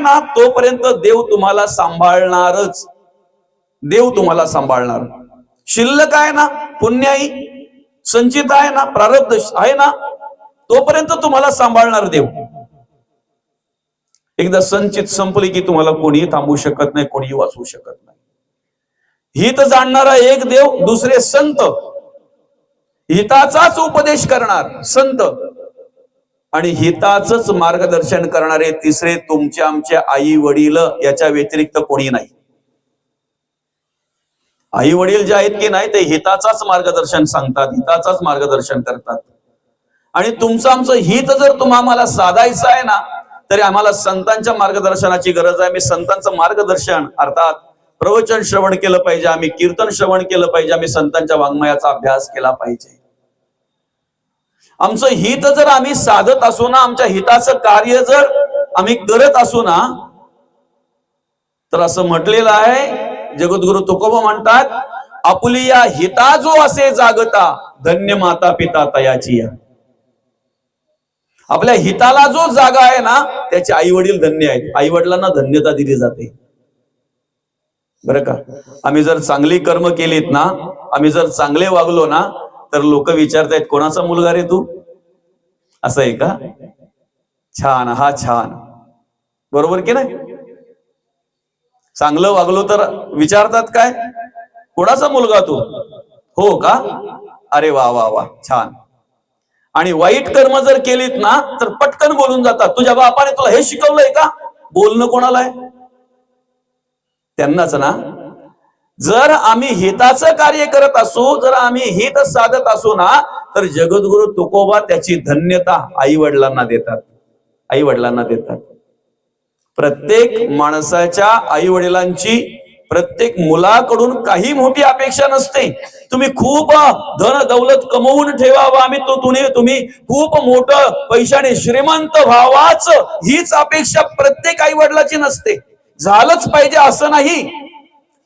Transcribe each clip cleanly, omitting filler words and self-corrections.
ना तोपर्यंत देव तुम्हाला सांभाळणारच. देव तुम्हाला सांभाळणार. शिल्लक आहे ना, पुण्य आहे, संचित आहे ना, प्रारब्ध आहे ना, तोपर्यंत तुम्हाला सांभाळणार देव. एकदा संचित संपली की तुम्हाला कोणीही थांबवू शकत नाही, कोणीही वाचवू शकत नाही. हित जाणणारा एक देव, दुसरे संत, हिताचाच उपदेश करणार संत, आणि हिताचंच मार्गदर्शन करणारे तिसरे तुमचे आमचे आई वडील, याच्या व्यतिरिक्त कोणी नाही. आई वडील जे आहेत की नाही ते हिताचाच मार्गदर्शन सांगतात, हिताचाच मार्गदर्शन करतात. आणि तुमचं आमचं हित जर आम्हाला साधायचं आहे ना, तरी आम्हाला संतांच्या मार्गदर्शनाची गरज आहे. मी संतांचं मार्गदर्शन अर्थात प्रवचन श्रवण केलं पाहिजे, आम्ही कीर्तन श्रवण केलं पाहिजे, आम्ही संतांच्या वाङ्मयाचा अभ्यास केला पाहिजे. आमचं हित जर आम्ही साधत असू ना, आमच्या हिताचं कार्य जर आम्ही करत असू ना, तर असं म्हटलेलं आहे, जगद्गुरु तुकोबा म्हणतात, आपुली या हिता जो असे जागता, धन्य माता पिता तयाची या. आपल्या हिताला जो जागा आहे ना, त्याचे आई वडील धन्य आहेत. आई वडिलांना धन्यता दिली जाते बरं का. आम्ही जर चांगली कर्म केलीत ना, आम्ही जर चांगले वागलो ना, तर लोक विचारतायत कोणाचा मुलगा रे तू, असं आहे का? छान, हा छान, बरोबर की नाही? चांगलं वागलो तर विचारतात काय, कोणाचा मुलगा तू, हो का, अरे वा वा वा, छान. आणि वाईट कर्म जर केलीत ना, तर पटकन बोलून जातात, तुझ्या बापाने तुला हे शिकवलंय का? बोलणं कोणाला आहे? त्यांनाच ना. जर आम्ही हिताचं कार्य करत असू, जर आम्ही हित साधत असू ना, तर जगद्गुरु तुकोबा त्याची धन्यता आई वडिलांना देतात. आई वडिलांना देतात. प्रत्येक माणसाच्या आई वडिलांची प्रत्येक मुलाकडून काही मोठी अपेक्षा नसते. तुम्ही खूप धन दौलत कमवून ठेवावं, तुम्ही खूप मोठं पैशाने श्रीमंत व्हावाच, हीच अपेक्षा प्रत्येक आई वडिलाची नसते. झालंच पाहिजे असं नाही.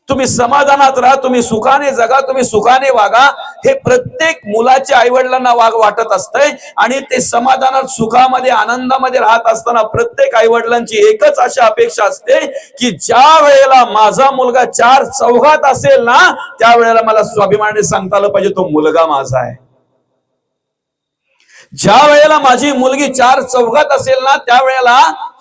तुम्ही समाधानात राहा, तुम्ही सुखाने जगा, तुम्ही सुखाने वागा, हे प्रत्येक मुलाच्या आई वडिलांना वाटत असतंय. आणि ते समाधानात, सुखामध्ये, आनंदामध्ये राहत असताना प्रत्येक आई वडिलांची एकच अशा अपेक्षा असते की ज्या वेळेला माझा मुलगा चार चौघात असेल ना, त्यावेळेला मला स्वाभिमानाने सांगता आलं पाहिजे तो मुलगा माझा आहे. ज्या वेळेला माझी मुलगी चार चौघात असेल ना, त्यावेळेला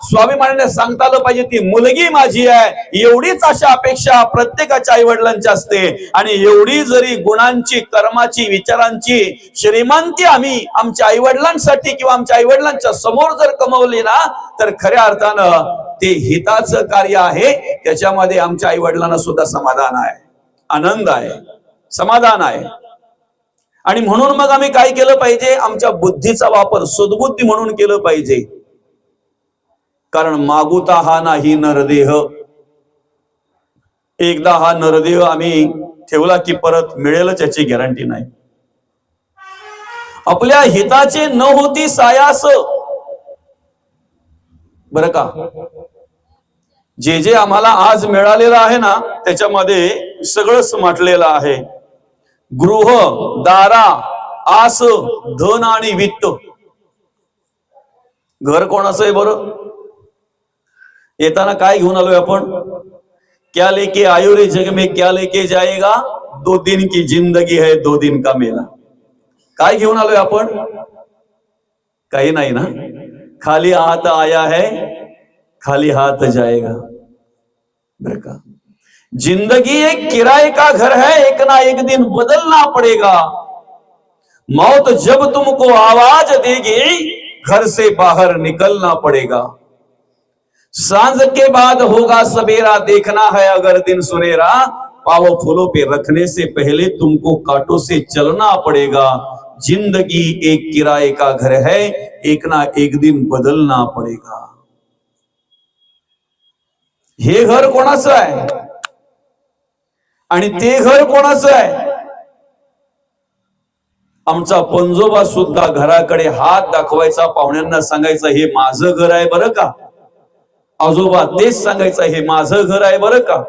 स्वाभिमानाने सांगता आलं पाहिजे ती मुलगी माझी आहे. एवढीच अशा अपेक्षा प्रत्येकाच्या आई वडिलांची असते. आणि एवढी जरी गुणांची, कर्माची, विचारांची श्रीमंती आम्ही आमच्या आई वडिलांसाठी किंवा आमच्या आई वडिलांच्या समोर जर कमवली ना, तर खऱ्या अर्थानं ते हिताचं कार्य आहे. त्याच्यामध्ये आमच्या आई वडिलांना सुद्धा समाधान आहे, आनंद आहे, समाधान आहे. आणि म्हणून मग आम्ही काय केलं पाहिजे, आमच्या बुद्धीचा वापर सद्बुद्धी म्हणून केलं पाहिजे. कारण मागुता हा नाही नरदेह. एकदा हा नरदेह आम्ही ठेवला की परत मिळेलच याची गॅरंटी नाही. आपल्या हिताचे न होती सायास, बरं का. जे जे आम्हाला आज मिळालेलं आहे ना, त्याच्यामध्ये सगळंच म्हटलेलं आहे. गृह, दारा, आस, धन आणि वित्त. घर कोणाचं आहे बरं? येताना काय घेऊन आलोय आपण? क्या लेके आयो रे जग में क्या लेके जाएगा, 2 दिन की जिंदगी है 2 दिन का मेला. काय घेऊन आलोय आपण? काही नाही ना. खाली हाथ आया है, खाली हाथ जाएगा, बरं का. जिंदगी एक किराए का घर है, एक ना एक दिन बदलना पड़ेगा. मौत जब तुमको आवाज देगी, घर से बाहर निकलना पड़ेगा. सांझ के बाद होगा सवेरा, देखना है अगर दिन सुनेरा. पाव फूलों पे रखने से पहले तुमको कांटों से चलना पड़ेगा. जिंदगी एक किराए का घर है, एक ना एक दिन बदलना पड़ेगा. हे घर कोणाचं आहे आणि ते घर कोणाचं आहे? आमचा पंजोबा सुद्धा घराकडे हात दाखवायचा, पाहुण्यांना सांगायचं हे माझं घर आहे बरं का. आजोबा तेच सांगायचं हे माझं घर आहे बरं का.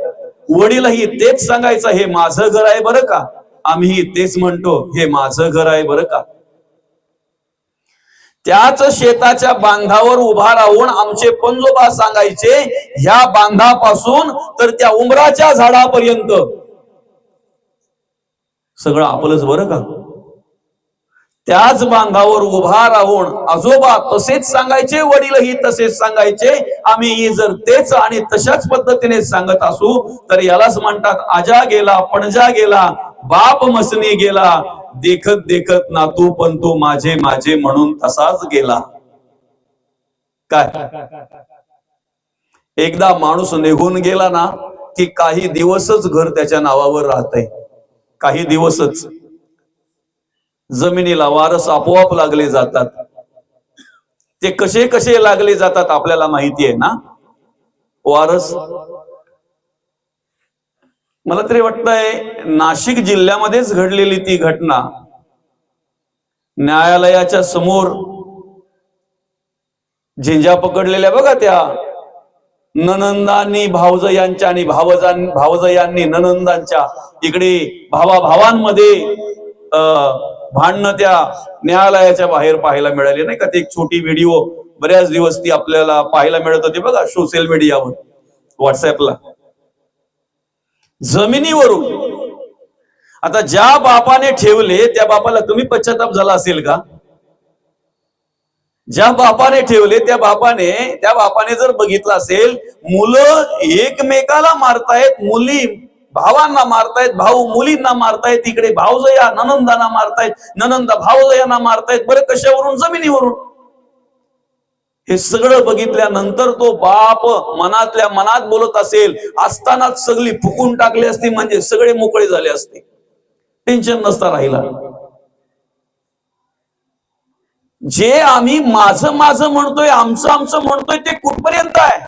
वडीलही तेच सांगायचं हे माझं घर आहे बरं का. आम्ही तेच म्हणतो हे माझं घर आहे बरं का. त्याच शेताच्या बांधावर उभा राहून आमचे पंजोबा सांगायचे, ह्या बांधापासून तर त्या उंबराच्या झाडापर्यंत सगळं आपलंच बरं का. त्याच बांधावर उभा राहून आजोबा तसेच सांगायचे, वडीलही तसेच सांगायचे. आम्ही जर तेच आणि तशाच पद्धतीने सांगत असू तर यालाच म्हणतात आजा गेला पणजा गेला, बाप मसनी गेला, देखत देखत नातू पण तो माझे माझे म्हणून तसाच गेला. काय एकदा माणूस निघून गेला ना की काही दिवसच घर त्याच्या नावावर राहतंय. काही दिवसच जमिनीला वारस आपोआप लागले जातात. ते कसे कसे लागले जातात आपल्याला माहिती आहे ना. वारस मला तरी वाटतंय नाशिक जिल्ह्यामध्येच घडलेली ती घटना. न्यायालयाच्या समोर झिंजा पकडलेल्या बघा त्या ननंदांनी भावजयांच्या आणि भावजयांनी ननंदांच्या, इकडे भावाभावांमध्ये भांडणं त्या न्यायालयाच्या बाहेर पाहायला मिळाली नाही का. ती एक छोटी व्हिडिओ बऱ्याच दिवस ती आपल्याला पाहायला मिळत होती बघा सोशल मीडियावर, व्हॉट्सअपला. जमिनीवरून आता ज्या बापाने ठेवले त्या बापाला तुम्ही पश्चाताप झाला असेल का. ज्या बापाने ठेवले त्या बापाने जर बघितलं असेल मुलं एकमेकाला मारतायत, मुली भावांना मारतायत, भाऊ मुलींना मारतायत, इकडे भावजया ननंदांना मारतायत, ननंदा भावजयांना मारतायत. बरं कशावरून? जमिनीवरून. हे सगळं बघितल्यानंतर तो बाप मनातल्या मनात बोलत असेल, असतानाच सगळी फुकून टाकली असती म्हणजे सगळे मोकळे झाले असते, टेन्शन नसता राहिला. जे आम्ही माझं माझं म्हणतोय, आमचं आमचं म्हणतोय, ते कुठपर्यंत आहे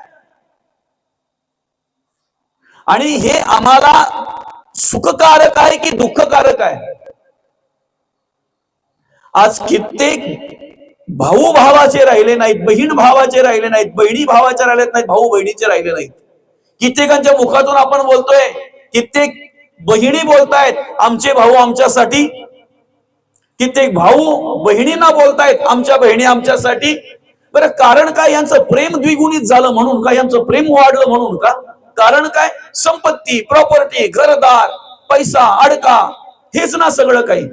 आणि हे आम्हाला सुखकारक आहे की दुःखकारक आहे. आज कित्येक भाऊ भावाचे राहिले नाहीत, बहीण भावाचे राहिले नाहीत, बहिणी भावाचे राहिले नाहीत, भाऊ बहिणीचे राहिले नाहीत. कित्येकांच्या मुखातून आपण बोलतोय, कित्येक बहिणी बोलतायत आमचे भाऊ आमच्यासाठी, कित्येक भाऊ बहिणींना बोलतायत आमच्या बहिणी आमच्यासाठी. बरं कारण काय? यांचं प्रेम द्विगुणित झालं म्हणून का? यांचं प्रेम वाढलं म्हणून का? कारण काय? संपत्ती, प्रॉपर्टी, घरदार, पैसा, अडका, हेच ना सगळं काही.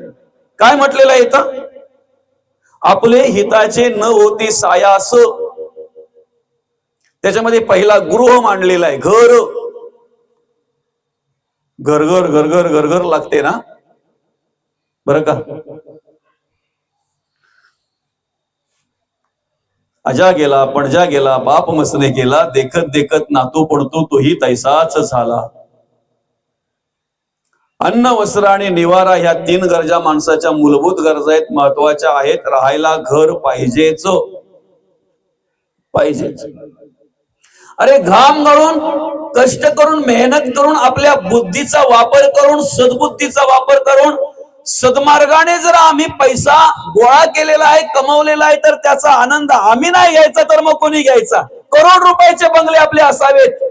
काय म्हटलेलं आहे इथं? आपले हिताचे न होती सायास. त्याच्यामध्ये पहिला गृह मांडलेला आहे. घर घर घर घर घर घर घर लागते ना, बरं का. अजा गेला पणजा गेला, बाप मसने गेला, देखत देखत नातू पडतो तोही तैसाच झाला. अन्न वस्त्र आणि निवारा ह्या 3 गरजा माणसाच्या मूलभूत गरजा आहेत, महत्वाच्या आहेत. राहायला घर पाहिजेच. अरे घाम गाळून, कष्ट करून, मेहनत करून, आपल्या बुद्धीचा वापर करून, सद्बुद्धीचा वापर करून, सद्मार्गाने जर आम्ही पैसा गोळा केलेला आहे, कमवलेला आहे, तर त्याचा आनंद आम्ही नाही घ्यायचा तर मग कोणी घ्यायचा? करोड रुपयाचे बंगले आपले असावेत,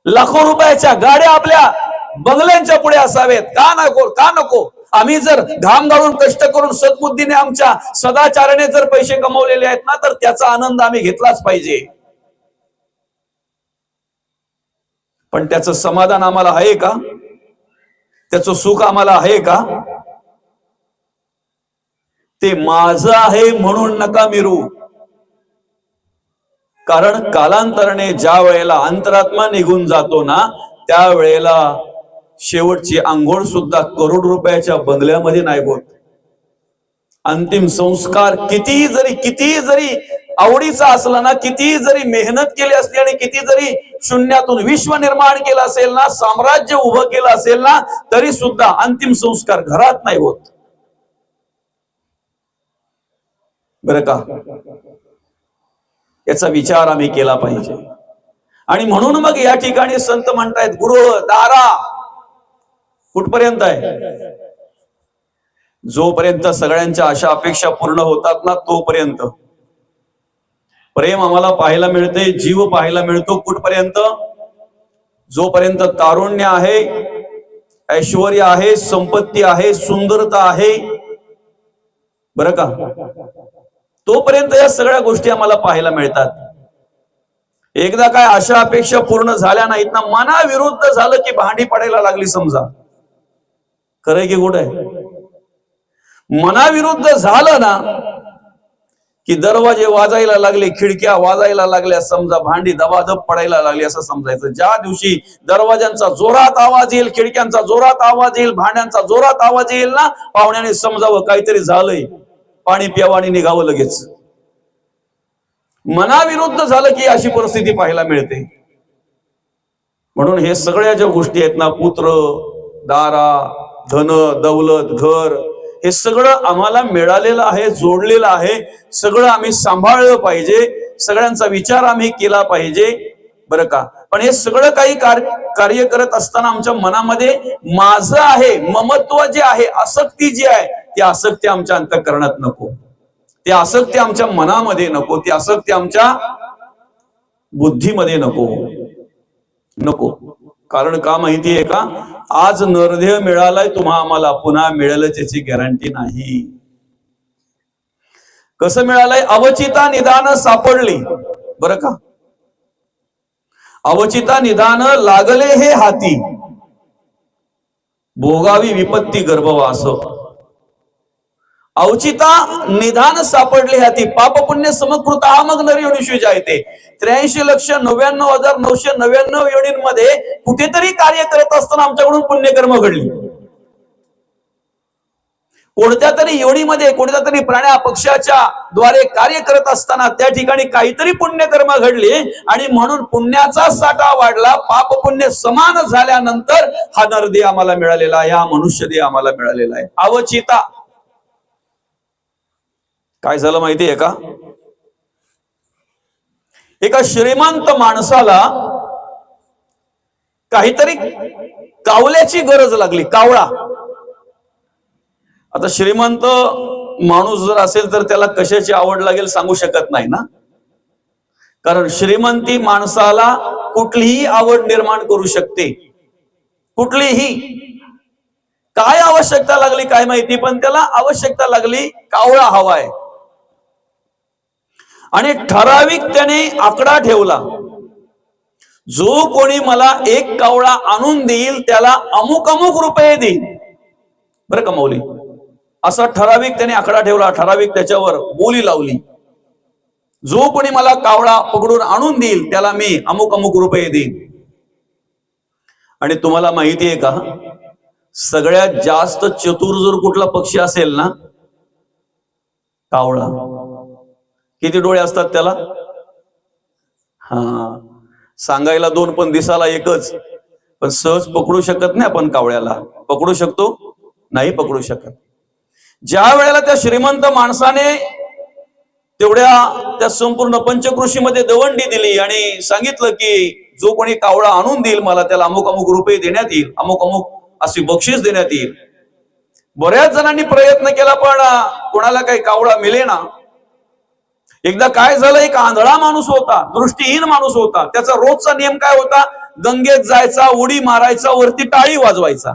लाखो रुपयाच्या गाड्या आपल्या बंगल्यांच्या पुढे असावेत, का नको? का नको? आम्ही जर घाम गाळून कष्ट करून सद्बुद्धीने आमच्या सदाचाराने जर पैसे कमवलेले आहेत ना, तर त्याचा आनंद आम्ही घेतलाच पाहिजे. पण त्याचं समाधान आम्हाला आहे का? त्याचं सुख आम्हाला आहे का? ते माझं आहे म्हणून नका मिरू. कारण कालांतराने ज्या वेळेला अंतरात्मा निघून जातो ना, त्या वेळेला शेवटची आंघोळ सुद्धा करोड रुपयाच्या बंगल्यामध्ये नाही होत. अंतिम संस्कार कितीही जरी आवडीचा असला ना, कितीही जरी मेहनत केली असली आणि किती जरी शून्यातून विश्व निर्माण केलं असेल ना, साम्राज्य उभं केलं असेल ना, तरी सुद्धा अंतिम संस्कार घरात नाही होत, बरं का. याचा विचार आम्ही केला पाहिजे. आणि म्हणून मग या ठिकाणी संत म्हणतायत गृह दारा कुठपर्यंत आहे? जोपर्यंत सगळ्यांच्या आशा अपेक्षा पूर्ण होतात ना, तोपर्यंत. प्रेम आम्हाला पाहायला मिळते, जीव पाहायला मिळतो कुठपर्यंत? जोपर्यंत तारुण्य आहे, ऐश्वर्य आहे, संपत्ती आहे, सुंदरता आहे, बरं का. तोपर्यंत या सगळ्या गोष्टी आम्हाला पाहायला मिळतात. एकदा काय आशा अपेक्षा पूर्ण झाल्या नाहीत ना, मनाविरुद्ध झालं की भांडी पडायला लागली समजा. खरंय की गोड आहे? मनाविरुद्ध झालं ना की दरवाजे वाजायला लागले, खिडक्या वाजायला लागल्या समजा, भांडी दबादब पडायला लागली असं समजायचं. ज्या दिवशी दरवाजांचा जोरात आवाज येईल, खिडक्यांचा जोरात आवाज येईल, भांड्यांचा जोरात आवाज येईल ना, पाहुण्याने समजावं काहीतरी झालंय, पाणी प्यावं आणि निघावं लगेच. मनाविरुद्ध झालं की अशी परिस्थिती पाहायला मिळते. म्हणून हे सगळ्या ज्या गोष्टी आहेत ना, पुत्र, दारा, धन, दौलत, घर, हे सगळं आम्हाला मिळालेलं आहे, जोडलेलं आहे. सगळं आम्ही सांभाळलं पाहिजे, सगळ्यांचा विचार आम्ही केला पाहिजे, बरं का. पण हे सगळं काही कार्य करत असताना आमच्या मनामध्ये माझं आहे, ममत्व जे आहे, आसक्ती जी आहे, ती आसक्ती आमच्या अंतःकरणात नको, ती आसक्ती आमच्या मनामध्ये नको, ती आसक्ती आमच्या बुद्धीमध्ये नको. कारण का माहितीये का? आज नरदेह मिळालाय तुम्हा आम्हाला, पुन्हा मिळेलच याची गॅरंटी नाही. कसं मिळालंय? अवचिता निदान सापडली, बरं का. अवचिता निदान लागले हे हाती, भोगावी विपत्ती गर्भवास. अवचिता निधान सापडले हाती, पाप पुण्य समकृत हा मग नर योनिषु जायते. 83,99,999 योनींमध्ये कुठेतरी कार्य करत असताना आमच्याकडून पुण्यकर्म घडली. कोणत्या तरी योनीमध्ये, कोणत्या तरी प्राण्या पक्षाच्या द्वारे कार्य करत असताना त्या ठिकाणी काहीतरी पुण्यकर्म घडले आणि म्हणून पुण्याचा साठा वाढला. पाप पुण्य समान झाल्यानंतर हा नरदेह आम्हाला मिळालेला आहे, हा मनुष्यदेह आम्हाला मिळालेला आहे. अवचिता. काय झालं माहितीये का? एका श्रीमंत माणसाला काहीतरी कावल्याची गरज लागली, कावळा. आता श्रीमंत माणूस जर असेल तर त्याला कशाची आवड लागेल सांगू शकत नाही ना, कारण श्रीमंती माणसाला कुठलीही आवड निर्माण करू शकते, कुठलीही. काय आवश्यकता लागली काय माहिती, पण त्याला आवश्यकता लागली कावळा हवाय. आणि ठराविक त्याने आकडा ठेवला, जो कोणी मला एक कावळा आणून देईल त्याला अमुक अमुक रुपये देईल, बरं का मौली. असा ठराविक त्याने आकडा ठेवला, ठराविक त्याच्यावर बोली लावली. जो कोणी मला कावळा पकडून आणून देईल त्याला मी अमुक अमुक रुपये देईन. आणि तुम्हाला माहिती आहे का, सगळ्यात जास्त चतुर जर कुठला पक्षी असेल ना, कावळा. किती डोळे असतात त्याला? सांगायला दोन पण दिसायला एकच. पण सहज पकडू शकत नाही आपण कावळ्याला. पकडू शकतो? नाही पकडू शकत. ज्या वेळेला त्या श्रीमंत माणसाने त्या संपूर्ण पंचकृषीमध्ये दवंडी दिली आणि सांगितलं की जो कोणी कावळा आणून देईल मला त्याला अमुक अमुक रुपये देण्यात येईल, अमुक अमुक अशी बक्षीस देण्यात येईल. बऱ्याच जणांनी प्रयत्न केला पण कोणाला काही कावळा मिळेना. एकदा काय झालं, एक आंधळा माणूस होता, दृष्टीहीन माणूस होता. त्याचा रोजचा नियम काय होता? गंगेत जायचा, उडी मारायचा, वरती टाळी वाजवायचा.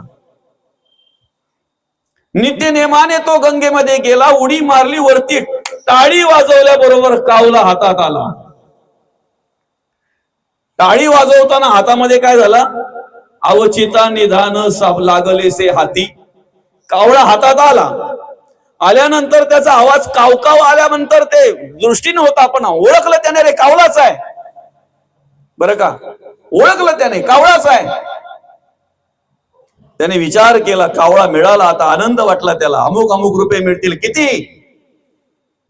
नित्य नेमाने तो गंगेमध्ये गेला, उडी मारली, वरती टाळी वाजवल्याबरोबर कावला हातात आला. टाळी वाजवताना हातामध्ये काय झालं? अवचिता निधान लागलेसे हाती. कावळा हातात आला. आल्यानंतर त्याचा आवाज कावकाव आल्यानंतर ते दृष्टीने होता, पण ओळखलं त्याने, रे कावळाच आहे, बरं का. ओळखलं त्याने, कावळाच आहे. त्याने विचार केला, कावळा मिळाला, आता आनंद वाटला त्याला. अमुक अमुक रुपये मिळतील. किती?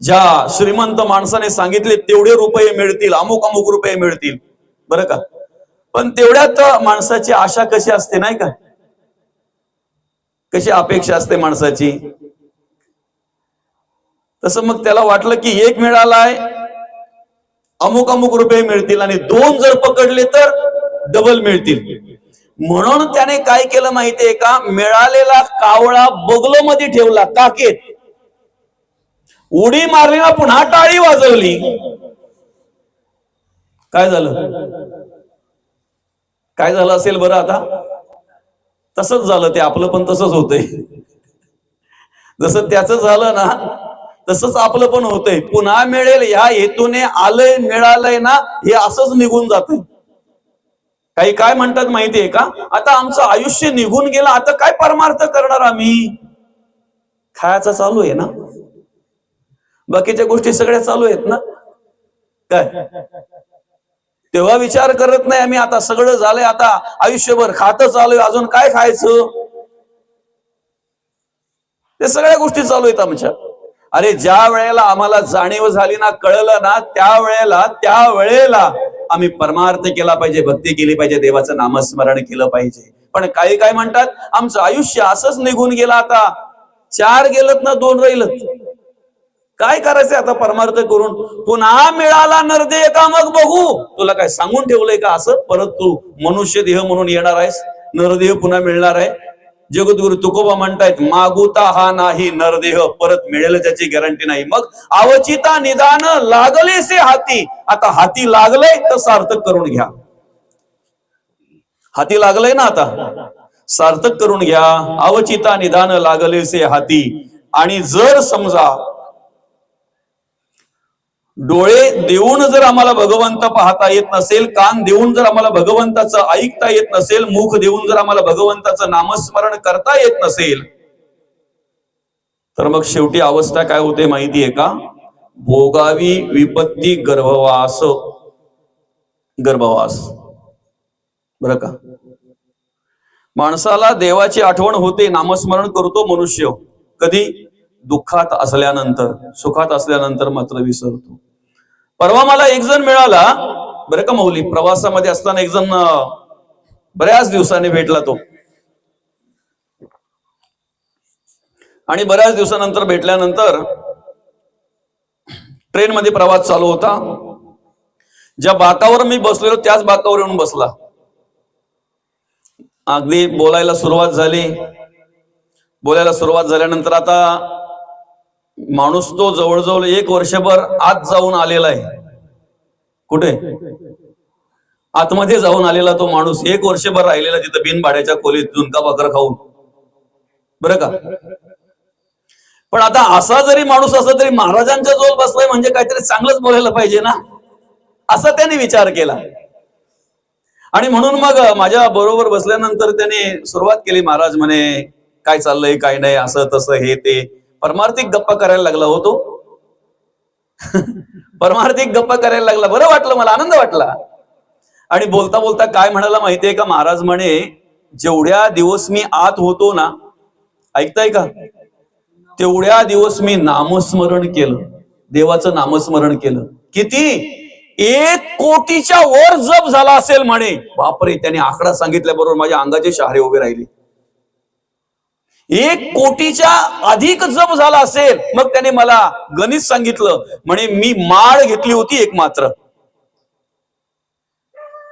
ज्या श्रीमंत माणसाने सांगितले तेवढे रुपये मिळतील, अमुक अमुक रुपये मिळतील, बरं का. पण तेवढ्यात माणसाची आशा कशी असते नाही का, कशी अपेक्षा असते माणसाची. तसं मग त्याला वाटलं की एक मिळालाय, अमुक अमुक रुपये मिळतील, आणि दोन जर पकडले तर डबल मिळतील. म्हणून त्याने काय केलं माहितीये का? मिळालेला कावळा बगलो मध्ये ठेवला, काकेत. उडी मारली ना, पुन्हा टाळी वाजवली. काय झालं? काय झालं असेल बरं आता? तसंच झालं ते. आपलं पण तसंच होतंय. जसं त्याचं झालं ना, तसंच आपलं पण होतंय. पुन्हा मिळेल ह्या हेतूने आलंय मिळालंय ना, हे असंच निघून जातंय. काही काय म्हणतात माहितीये का, आता आमचं आयुष्य निघून गेलं, आता काय परमार्थ करणार आम्ही? खायचा चालू आहे ना, बाकीच्या गोष्टी सगळ्या चालू आहेत ना. काय तेव्हा विचार करत नाही आम्ही, आता सगळं झालंय, आता आयुष्यभर खातं चालू आहे, अजून काय खायचं? ते सगळ्या गोष्टी चालू आहेत आमच्या. अरे ज्या वेळेला आम्हाला जाणीव झाली ना, कळलं ना, त्या वेळेला आम्ही परमार्थ केला पाहिजे, भक्ती केली पाहिजे, देवाचं नामस्मरण केलं पाहिजे. पण काही काय म्हणतात, आमचं आयुष्य असंच निघून गेलं, आता 4 गेलत ना 2 राहिलत, काय करायचंय आता परमार्थ करून? पुन्हा मिळाला नरदेह का मग बघू. तुला काय सांगून ठेवलंय का असं परत तू मनुष्य देह म्हणून येणार आहेस, नरदेह पुन्हा मिळणार आहे? जगद्गुरु तुकोबा म्हणतायत, मागुता हा नाही नरदेह, परत मिळेल त्याची गॅरंटी नाही. मग अवचिता निदान लागलेसे हाती. आता हाती लागलंय तर सार्थक करून घ्या. हाती लागलंय ना, आता सार्थक करून घ्या. अवचिता निदान लागलेसे हाती. आणि जर समजा डोळे देऊन जर आम्हाला भगवंत पाहता येत नसेल, कान देऊन जर आम्हाला भगवंताचं ऐकता येत नसेल, मुख देऊन जर आम्हाला भगवंताचं नामस्मरण करता येत नसेल, तर मग शेवटी अवस्था काय होते माहितीये का? भोगावी विपत्ती गर्भवास. गर्भवास बरं का. माणसाला देवाची आठवण होते, नामस्मरण करतो मनुष्य कधी? दुःखात असल्यानंतर. सुखात असल्यानंतर मात्र विसरतो. परवा मला एक जण मिळाला बरं का माऊली, प्रवासामध्ये असताना एक जण बऱ्याच दिवसांनी भेटला तो. आणि बऱ्याच दिवसानंतर भेटल्यानंतर ट्रेनमध्ये प्रवास चालू होता. ज्या बाकावर मी बसलेलो त्याच बाकावर येऊन बसला. अगदी बोलायला सुरुवात झाली. बोलायला सुरुवात झाल्यानंतर आता माणूस तो जवळजवळ 1 वर्षभर आत जाऊन आलेला आहे. कुठे? आतमध्ये जाऊन आलेला तो माणूस 1 वर्षभर राहिलेला तिथं बिनभाड्याच्या खोलीत झुणका भाकर खाऊन, बरं का. पण आता असा जरी माणूस असला तरी महाराजांच्या जवळ बसलाय म्हणजे काहीतरी चांगलंच बोलायला पाहिजे ना, असा त्याने विचार केला. आणि म्हणून मग माझ्या बरोबर बसल्यानंतर त्याने सुरुवात केली, महाराज म्हणे काय चाललंय काय नाही, असं तसं हे ते परमार्थिक गप्पा करायला लागला होतो. परमार्थिक गप्पा करायला लागला. बरं वाटलं, मला आनंद वाटला. आणि बोलता बोलता काय म्हणाला माहितीये का? महाराज म्हणे जेवढ्या दिवस मी आत होतो ना, ऐकताय का, तेवढ्या दिवस मी नामस्मरण केलं, देवाचं नामस्मरण केलं. किती? 1 कोटीच्या वर जप झाला असेल म्हणे. बापरे, त्याने आकडा सांगितल्याबरोबर माझ्या अंगाचे शहारे उभे राहिले. 1 कोटीच्या अधिक जप झाला असेल. मग त्याने मला गणित सांगितलं. म्हणे मी माळ घेतली होती एक मात्र,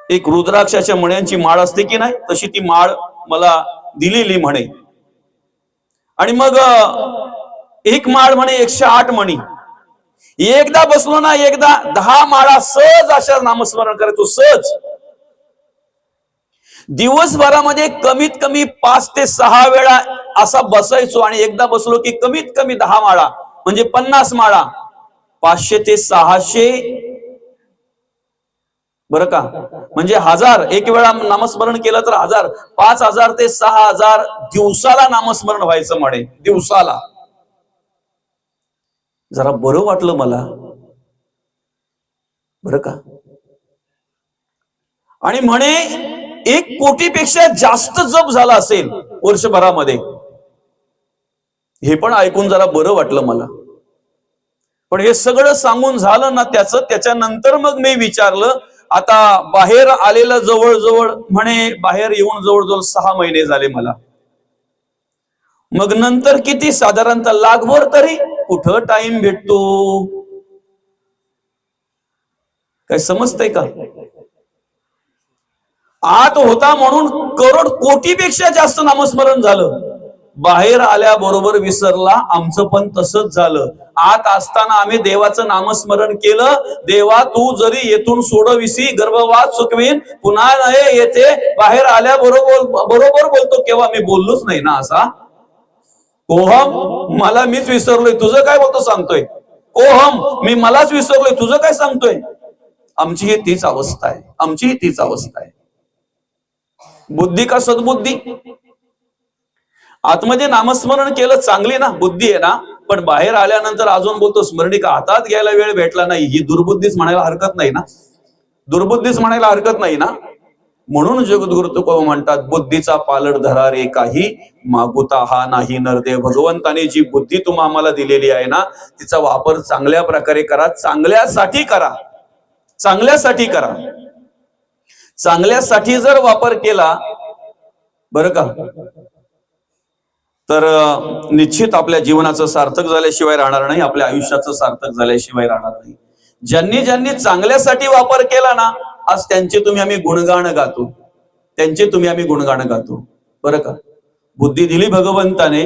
एक रुद्राक्षाच्या मण्यांची माळ असते की नाही, तशी ती माळ मला दिलेली म्हणे. आणि मग एक माळ म्हणे 108 मणी. एकदा बसलो ना, एकदा 10 माळा सहज अशा नामस्मरण करायचो सहज. दिवसभरामध्ये कमीत कमी 5 ते 6 वेळा असा बसायचो. आणि एकदा बसलो की कमीत कमी 10 माळा म्हणजे 50 माळा, 500 ते 600, बरं का, म्हणजे 1000. एक वेळा नामस्मरण केलं तर 1000, 5000 ते 6000 दिवसाला नामस्मरण व्हायचं म्हणे, दिवसाला. जरा बरं वाटलं मला, बरं का. आणि म्हणे 1 कोटीपेक्षा जास्त जप झाला असेल वर्षभरामध्ये. हे पण ऐकून जरा बरं वाटलं मला. पण हे सगळं सांगून झालं ना त्याच्यानंतर मग मी विचारलं, आता बाहेर आलेलं जवळजवळ म्हणे बाहेर येऊन जवळजवळ 6 महिने झाले मला. मग नंतर किती? साधारणतः लाखभर तरी कुठं टाइम भेटतो? काय समजतंय का? आत होता म्हणून करोड कोटीपेक्षा जास्त नामस्मरण झालं. बाहेर आल्याबरोबर विसरला. आमचं पण तसंच झालं. आत असताना आम्ही देवाचं नामस्मरण केलं. देवा तू जरी येथून सोडविसी गर्भवास चुकवीन पुन्हा नाही येते. बाहेर आल्याबरोबर बरोबर बोलतो, केव्हा मी बोललोच नाही ना असा. कोहम मला मीच विसरलोय, तुझं काय बोलतो सांगतोय. कोहम मी मलाच विसरलोय, तुझं काय सांगतोय. आमची ही तीच अवस्था आहे, आमची ही तीच अवस्था आहे. बुद्धी का सद्बुद्धी. आतमध्ये नामस्मरण केलं चांगली ना, बुद्धी आहे ना, पण बाहेर आल्यानंतर अजून बोलतो स्मरणिका हातात घ्यायला वेळ भेटला नाही, ही दुर्बुद्धीच म्हणायला हरकत नाही ना, दुर्बुद्धीच म्हणायला हरकत नाही ना. म्हणून जगद्गुरु तुकोबा म्हणतात, बुद्धीचा पालट धरा रे काही, मागुता हा नाही नरदेव. भगवंताने जी बुद्धी तुम्हा आम्हाला दिलेली आहे ना, तिचा वापर चांगल्या प्रकारे करा, चांगल्यासाठी करा, चांगल्यासाठी करा. चांगल्यासाठी जर वापर केला बरं का, तर निश्चित आपल्या जीवनाचं सार्थक झाल्याशिवाय राहणार नाही, आपल्या आयुष्याचं सार्थक झाल्याशिवाय राहणार नाही. ज्यांनी ज्यांनी चांगल्यासाठी वापर केला ना, आज त्यांचे तुम्ही आम्ही गुणगान गातो, त्यांचे तुम्ही आम्ही गुणगान गातो. बरं का, बुद्धी दिली भगवंताने,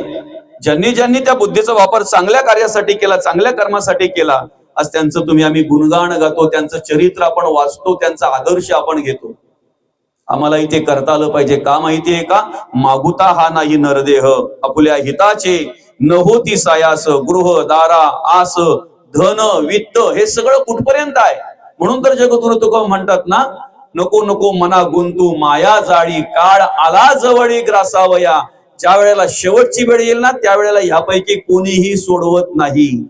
ज्यांनी ज्यांनी त्या बुद्धीचा वापर चांगल्या कार्यासाठी केला, चांगल्या कर्मासाठी केला, आज त्यांचं तुम्ही आम्ही गुणगान गातो, त्यांचं चरित्र आपण वाचतो, त्यांचा आदर्श आपण घेतो. आम्हाला इथे करता आलं पाहिजे. का माहितीये का, मागुता हा नाही नरदेह, आपल्या हिताचे न होती सायास, गृह दारा आस धन वित्त हे सगळं कुठपर्यंत आहे. म्हणून तर जगद्गुरु तुकोबा म्हणतात ना, नको नको मना गुंतू माया जाळी, काळ आला जवळी ग्रासावया. ज्या वेळेला शेवटची वेळ येईल ना, त्यावेळेला ह्यापैकी कोणीही सोडवत नाही.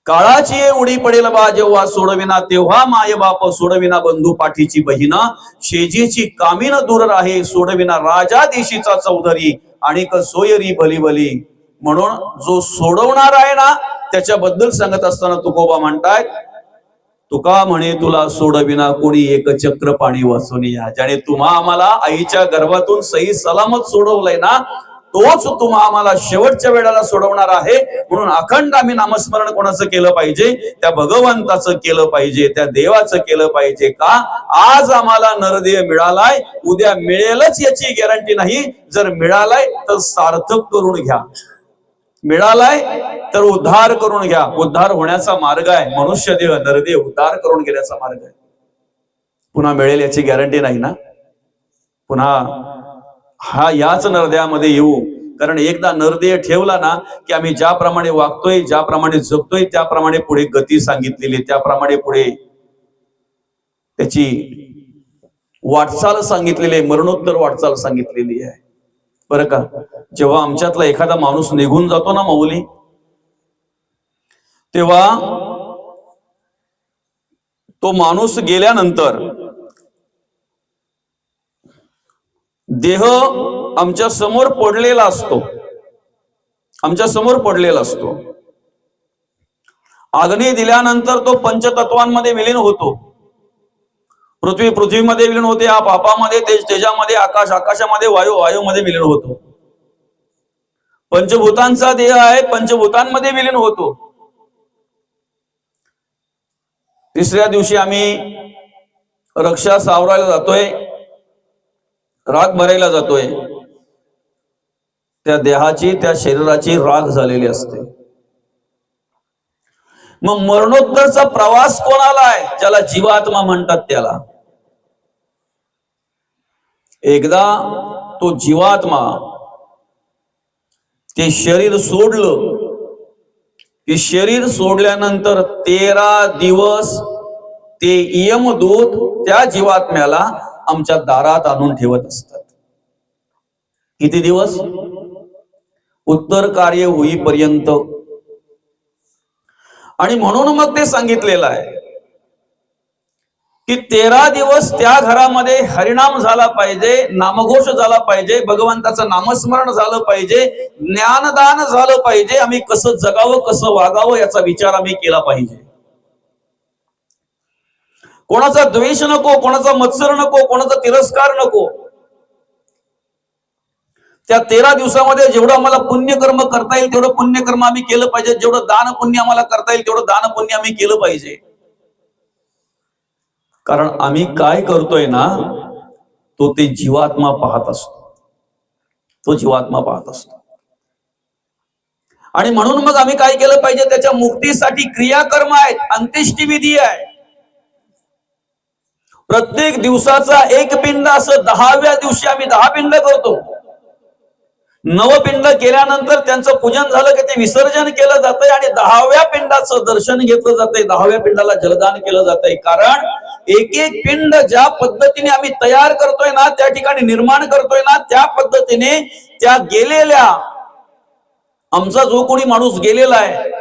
काळाची उडी पडेल बा जेव्हा सोडविना, तेव्हा माय बाप सोडविना, बंधू पाठीची बहिणा, शेजीची कामीन दूर राहे, सोडविना राजा देशीचा चौधरी, आणि सोयरी भली भली. म्हणून जो सोडवणार आहे ना, त्याच्याबद्दल सांगत असताना तुकोबा म्हणतायत, तुका म्हणे तुला सोडविना कोणी, एक चक्र पाणी वाचून या. ज्याने तुम्हा आम्हाला आईच्या गर्भातून सही सलामत सोडवलंय ना, तोच तुम्हा आम्हाला शेवटच्या वेळेला सोडवणार आहे. म्हणून अखंड आम्ही नामस्मरण कोणाचं केलं पाहिजे, त्या भगवंताचं केलं पाहिजे, त्या देवाचं केलं पाहिजे. का, आज आम्हाला नरदेह मिळालाय, उद्या मिळेलच याची गॅरंटी नाही. जर मिळालाय तर सार्थक करून घ्या, मिळालाय तर उद्धार करून घ्या. उद्धार होण्याचा मार्ग आहे मनुष्यदेह, नरदेह उद्धार करून घेण्याचा मार्ग आहे. पुन्हा मिळेल याची गॅरंटी नाही ना, पुन्हा हा याच नरदेहामध्ये येऊ. कारण एकदा नरदेह ठेवला ना, की आम्ही ज्याप्रमाणे वागतोय, ज्याप्रमाणे जगतोय, त्याप्रमाणे पुढे गती सांगितलेली, त्याप्रमाणे पुढे त्याची वाटचाल सांगितलेली आहे, मरणोत्तर वाटचाल सांगितलेली आहे. बरं का, जेव्हा आमच्यातला एखादा माणूस निघून जातो ना माऊली, तेव्हा तो माणूस गेल्यानंतर देह आमच्या समोर पडलेला असतो, आमच्या समोर पडलेला असतो. अग्नी दिल्यानंतर तो पंचतत्वांमध्ये विलीन होतो. पृथ्वी पृथ्वीमध्ये विलीन होते, आप आपामध्ये, तेज तेजामध्ये, आकाश आकाशामध्ये, वायू वायूमध्ये विलीन होतो. पंचभूतांचा देह आहे, पंचभूतांमध्ये विलीन होतो. तिसऱ्या दिवशी आम्ही रक्षा सावरायला जातोय, राग भरायला जातोय. त्या देहाची, त्या शरीराची राग झालेली असते. मग मरणोत्तरचा प्रवास कोणाला आहे, ज्याला जीवात्मा म्हणतात त्याला. एकदा तो जीवात्मा ते शरीर सोडलं की, शरीर सोडल्यानंतर 13 दिवस ते यमदूत त्या जीवात्म्याला आमच्या दारात आणून ठेवत असतात. किती दिवस? उत्तर कार्य होईपर्यंत. आणि म्हणून मग ते सांगितलेलं आहे की 13 दिवस त्या घरामध्ये हरिनाम झाला पाहिजे, नामघोष झाला पाहिजे, भगवंताचं नामस्मरण झालं पाहिजे, ज्ञानदान झालं पाहिजे. आम्ही कसं जगावं, कसं वागावं याचा विचार आम्ही केला पाहिजे. कोणाचा द्वेष नको, कोणाचा मत्सर नको, कोणाचा तिरस्कार नको. त्या 13 दिवसामध्ये जेवढं आम्हाला पुण्यकर्म करता येईल तेवढं पुण्यकर्म आम्ही केलं पाहिजे, जेवढं दान पुण्य आम्हाला करता येईल तेवढं दान पुण्य आम्ही केलं पाहिजे. कारण आम्ही काय करतोय ना, तो ते जीवात्मा पाहत असतो, तो जीवात्मा पाहत असतो. आणि म्हणून मग आम्ही काय केलं पाहिजे, त्याच्या मुक्तीसाठी क्रियाकर्म आहेत, अंत्येष्टिविधी आहे. प्रत्येक दिवसाचा एक पिंड, असं 10व्या दिवशी आम्ही 10 पिंड करतो. नवपिंड केल्यानंतर त्यांचं पूजन झालं की ते विसर्जन केलं जातंय आणि 10व्या पिंडाचं दर्शन घेतलं जातंय, 10व्या पिंडाला जलदान केलं जातंय. कारण एक एक पिंड ज्या पद्धतीने आम्ही तयार करतोय ना, त्या ठिकाणी निर्माण करतोय ना, त्या पद्धतीने त्या गेलेल्या आमचा जो कोणी माणूस गेलेला आहे